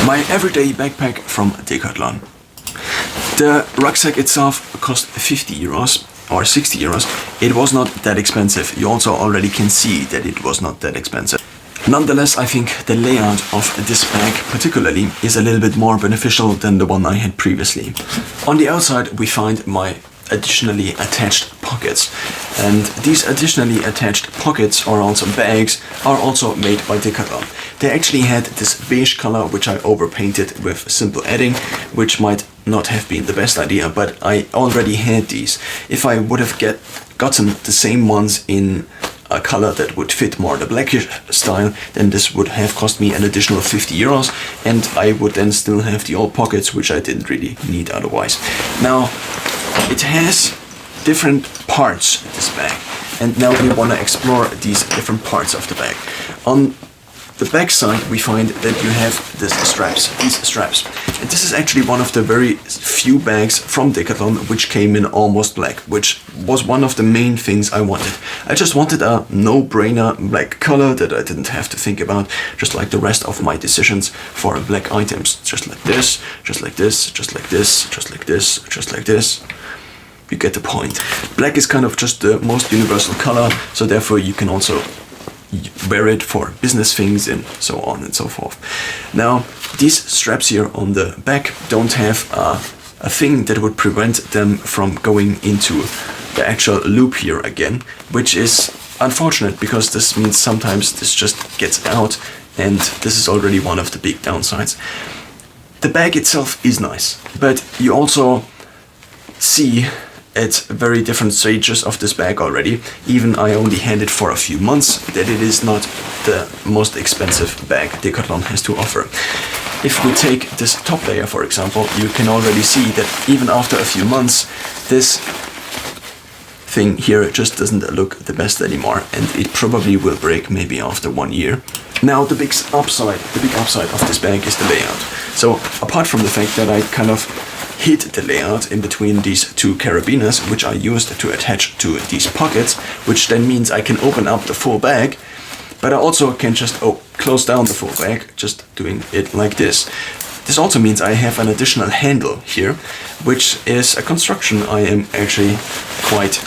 My everyday backpack from Decathlon. The rucksack itself cost 50 euros or 60 euros. It was not that expensive. You also already can see that it was not that expensive. Nonetheless, I think the layout of this bag particularly is a little bit more beneficial than the one I had previously. On the outside we find my additionally attached pockets, and these additionally attached pockets, or also bags, are also made by Decathlon. They actually had this beige color which I overpainted with simple adding, which might not have been the best idea, but I already had these. If I would have gotten the same ones in a color that would fit more the blackish style, then this would have cost me an additional 50 euros, and I would then still have the old pockets, which I didn't really need otherwise. Now, it has different parts, this bag, and now we want to explore these different parts of the bag. On the back side we find that you have these straps, and this is actually one of the very few bags from Decathlon which came in almost black, which was one of the main things I wanted. I just wanted a no-brainer black color that I didn't have to think about, just like the rest of my decisions for black items. Just like this, just like this, just like this, just like this, just like this. You get the point. Black is kind of just the most universal color, so therefore you can also wear it for business things and so on and so forth. Now, these straps here on the back don't have a thing that would prevent them from going into the actual loop here again, which is unfortunate because this means sometimes this just gets out, and this is already one of the big downsides. The bag itself is nice, but you also see at very different stages of this bag already, even I only had it for a few months, that it is not the most expensive bag Decathlon has to offer. If we take this top layer for example, you can already see that even after a few months this thing here just doesn't look the best anymore, and it probably will break maybe after 1 year. Now the big upside of this bag is the layout. So apart from the fact that I kind of hid the layout in between these two carabiners, which I used to attach to these pockets, which then means I can open up the full bag, but I also can just close down the full bag, just doing it like this. This also means I have an additional handle here, which is a construction I am actually quite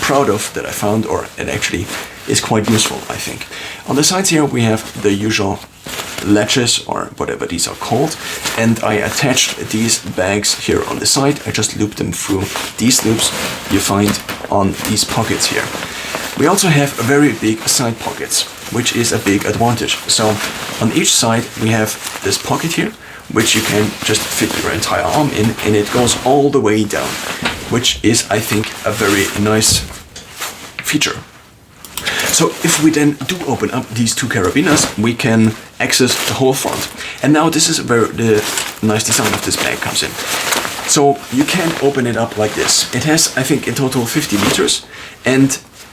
proud of that I found, or it actually is quite useful, I think. On the sides here we have the usual latches, or whatever these are called, and I attached these bags here on the side. I just looped them through these loops you find on these pockets here. We also have very big side pockets, which is a big advantage. So on each side we have this pocket here, which you can just fit your entire arm in, and it goes all the way down, which is, I think, a very nice feature. So if we then do open up these two carabiners, we can access the whole front. And now this is where the nice design of this bag comes in. So you can open it up like this. It has, I think, in total 50 liters, and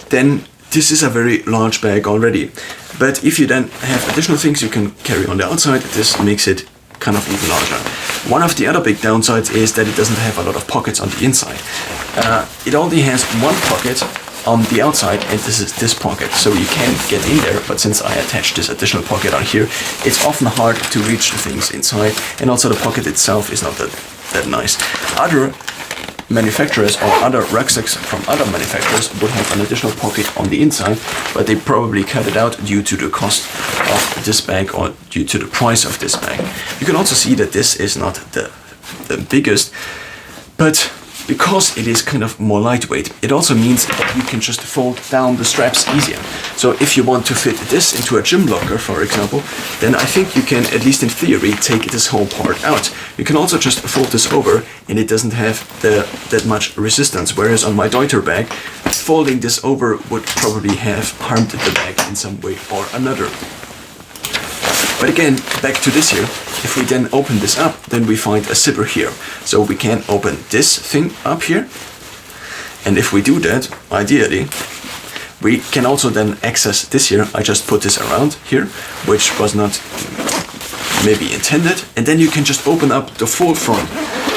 then this is a very large bag already. But if you then have additional things you can carry on the outside, this makes it kind of even larger. One of the other big downsides is that it doesn't have a lot of pockets on the inside. It only has one pocket on the outside, and this is this pocket, so you can get in there, but since I attached this additional pocket on here, it's often hard to reach the things inside, and also the pocket itself is not that nice. Other manufacturers or other rucksacks from other manufacturers would have an additional pocket on the inside, but they probably cut it out due to the cost of this bag or due to the price of this bag. You can also see that this is not the biggest, but because it is kind of more lightweight, it also means that you can just fold down the straps easier. So if you want to fit this into a gym locker, for example, then I think you can, at least in theory, take this whole part out. You can also just fold this over, and it doesn't have that much resistance, whereas on my Deuter bag, folding this over would probably have harmed the bag in some way or another. But again, back to this here, if we then open this up, then we find a zipper here. So we can open this thing up here, and if we do that, ideally, we can also then access this here. I just put this around here, which was not maybe intended, and then you can just open up the full front.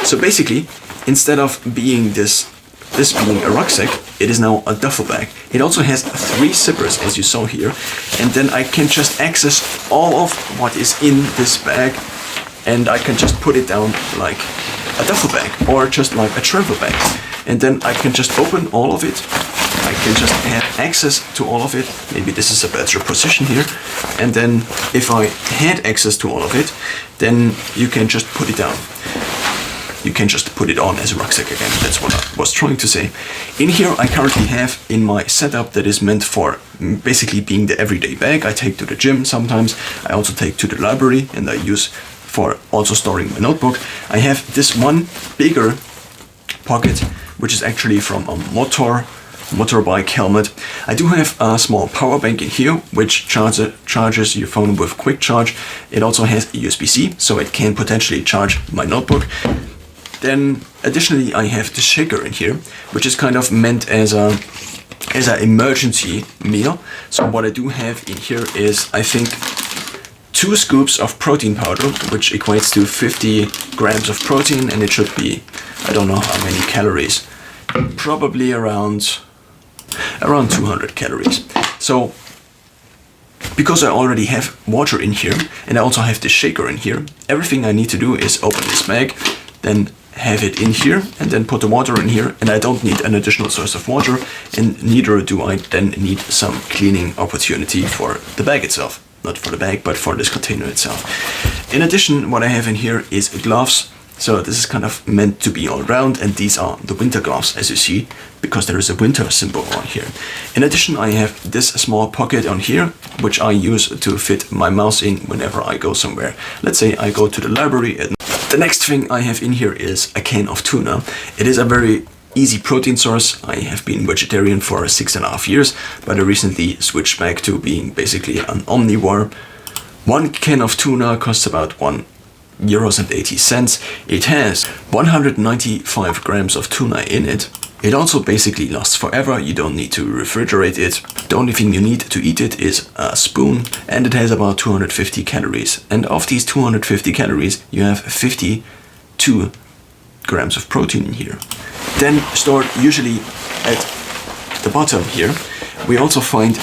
So basically, instead of being this this being a rucksack, it is now a duffel bag. It also has 3 zippers, as you saw here, and then I can just access all of what is in this bag, and I can just put it down like a duffel bag or just like a travel bag, and then I can just open all of it. I can just have access to all of it. Maybe this is a better position here. And then if I had access to all of it, then you can just put it down. You can just put it on as a rucksack again. That's what I was trying to say. In here I currently have in my setup that is meant for basically being the everyday bag. I take to the gym sometimes. I also take to the library, and I use for also storing my notebook. I have this one bigger pocket, which is actually from a motorbike helmet. I do have a small power bank in here, which charges your phone with quick charge. It also has USB-C, so it can potentially charge my notebook. Then additionally I have the shaker in here, which is kind of meant as an emergency meal. So what I do have in here is, I think, 2 scoops of protein powder, which equates to 50 grams of protein, and it should be, I don't know how many calories, probably around 200 calories. So because I already have water in here, and I also have the shaker in here, everything I need to do is open this bag, then have it in here, and then put the water in here, and I don't need an additional source of water, and neither do I then need some cleaning opportunity for the bag itself. Not for the bag, but for this container itself. In addition, what I have in here is gloves. So this is kind of meant to be all round, and these are the winter gloves, as you see, because there is a winter symbol on here. In addition, I have this small pocket on here, which I use to fit my mouse in whenever I go somewhere. Let's say I go to the library. The next thing I have in here is a can of tuna. It is a very easy protein source. I have been vegetarian for 6.5 years, but I recently switched back to being basically an omnivore. 1 can of tuna costs about €1.80. It has 195 grams of tuna in it. It also basically lasts forever. You don't need to refrigerate it. The only thing you need to eat it is a spoon, and it has about 250 calories. And of these 250 calories, you have 52 grams of protein in here. Then stored usually at the bottom here, we also find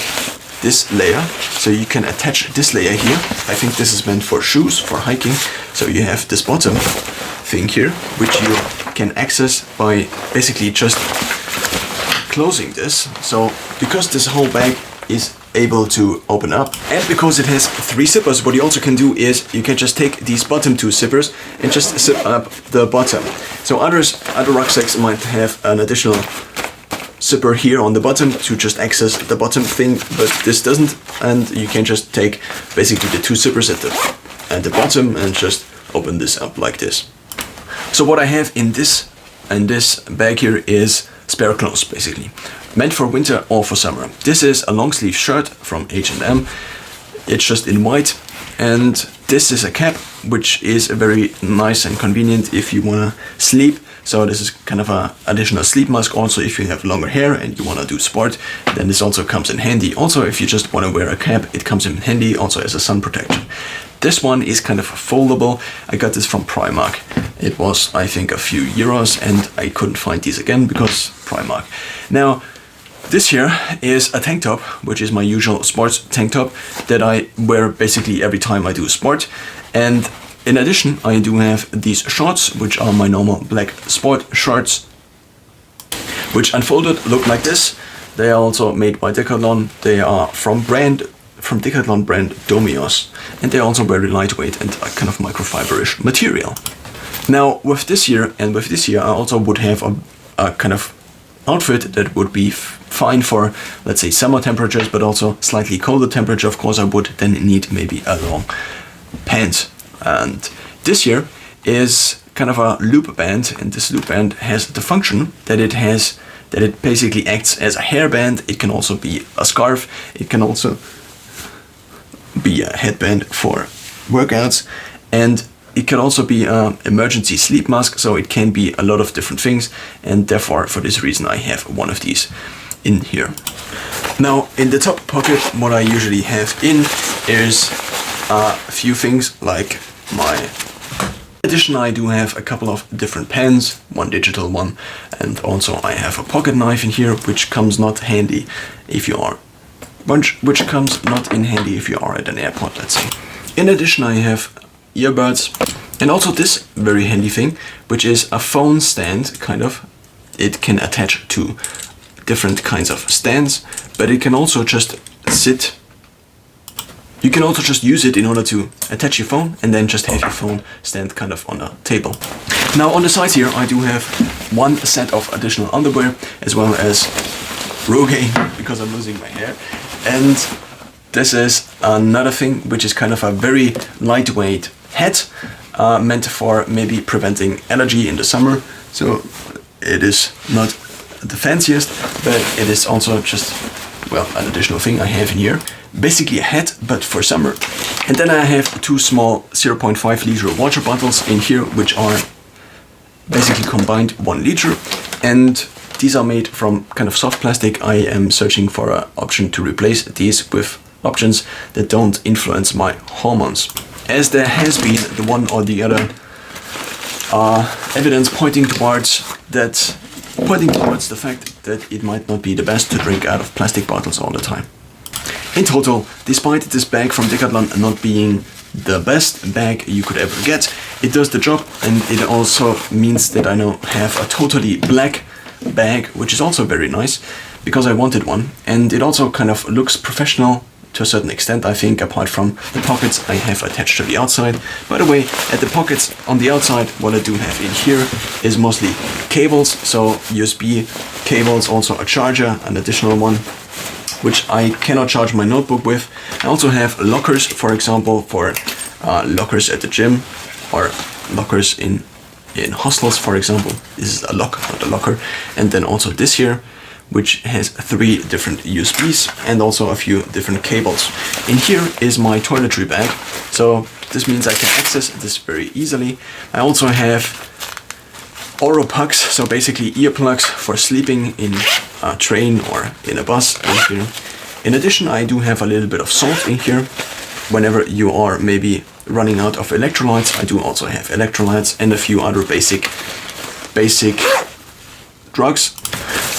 this layer, so you can attach this layer here. I think this is meant for shoes, for hiking. So you have this bottom thing here, which you can access by basically just closing this. So because this whole bag is able to open up, and because it has 3 zippers, what you also can do is you can just take these bottom 2 zippers and just zip up the bottom. So other rucksacks might have an additional zipper here on the bottom to just access the bottom thing, but this doesn't, and you can just take basically the 2 zippers at the bottom and just open this up like this. So what I have in this bag here is spare clothes, basically meant for winter or for summer. This is a long sleeve shirt from H&M. It's just in white, and this is a cap, which is very nice and convenient if you want to sleep. So this is kind of an additional sleep mask. Also, if you have longer hair and you want to do sport, then this also comes in handy. Also, if you just want to wear a cap, it comes in handy also as a sun protection. This one is kind of foldable. I got this from Primark. It was, I think, a few euros, and I couldn't find these again because Primark. Now, this here is a tank top, which is my usual sports tank top that I wear basically every time I do sport. And in addition, I do have these shorts, which are my normal black sport shorts, which unfolded look like this. They are also made by Decathlon. They are from Decathlon brand Domios, and they're also very lightweight and a kind of microfiberish material. Now with this here and with this here, I also would have a kind of outfit that would be fine for, let's say, summer temperatures, but also slightly colder temperature. Of course, I would then need maybe a long pant. And this here is kind of a loop band, and this loop band has the function that it basically acts as a hairband. It can also be a scarf. It can also be a headband for workouts, and it can also be an emergency sleep mask. So it can be a lot of different things, and therefore for this reason I have one of these in here. Now in the top pocket, what I usually have in is a few things like addition, I do have a couple of different pens, one digital one, and also I have a pocket knife in here, which comes not handy if you are, which comes not in handy if you are at an airport, let's say. In addition, I have earbuds, and also this very handy thing, which is a phone stand, kind of. It can attach to different kinds of stands, but it can also just sit. You can also just use it in order to attach your phone and then just have your phone stand kind of on a table. Now on the sides here I do have one set of additional underwear as well as Rogaine, because I'm losing my hair. And this is another thing which is kind of a very lightweight hat, meant for maybe preventing allergy in the summer. So it is not the fanciest, but it is also just, well, an additional thing I have in here. Basically a hat, but for summer. And then I have two small 0.5 liter water bottles in here, which are basically combined 1 liter. And these are made from kind of soft plastic. I am searching for an option to replace these with options that don't influence my hormones, as there has been the one or the other evidence pointing towards the fact that it might not be the best to drink out of plastic bottles all the time. In total, despite this bag from Decathlon not being the best bag you could ever get, it does the job, and it also means that I now have a totally black bag, which is also very nice because I wanted one, and it also kind of looks professional to a certain extent, I think, apart from the pockets I have attached to the outside. By the way, at the pockets on the outside, what I do have in here is mostly cables, so USB cables, also a charger, an additional one, which I cannot charge my notebook with. I also have lockers, for example, for lockers at the gym or lockers in hostels, for example. This is a lock, not a locker. And then also this here, which has 3 different USBs and also a few different cables. In here is my toiletry bag, so this means I can access this very easily. I also have Oro pucks, so basically earplugs for sleeping in a train or in a bus in here. In addition, I do have a little bit of salt in here. Whenever you are maybe running out of electrolytes, I do also have electrolytes and a few other basic drugs.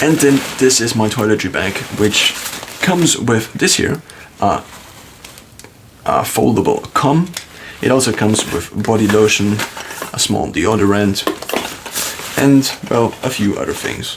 And then this is my toiletry bag, which comes with this here, a foldable comb. It also comes with body lotion, a small deodorant, and, well, a few other things.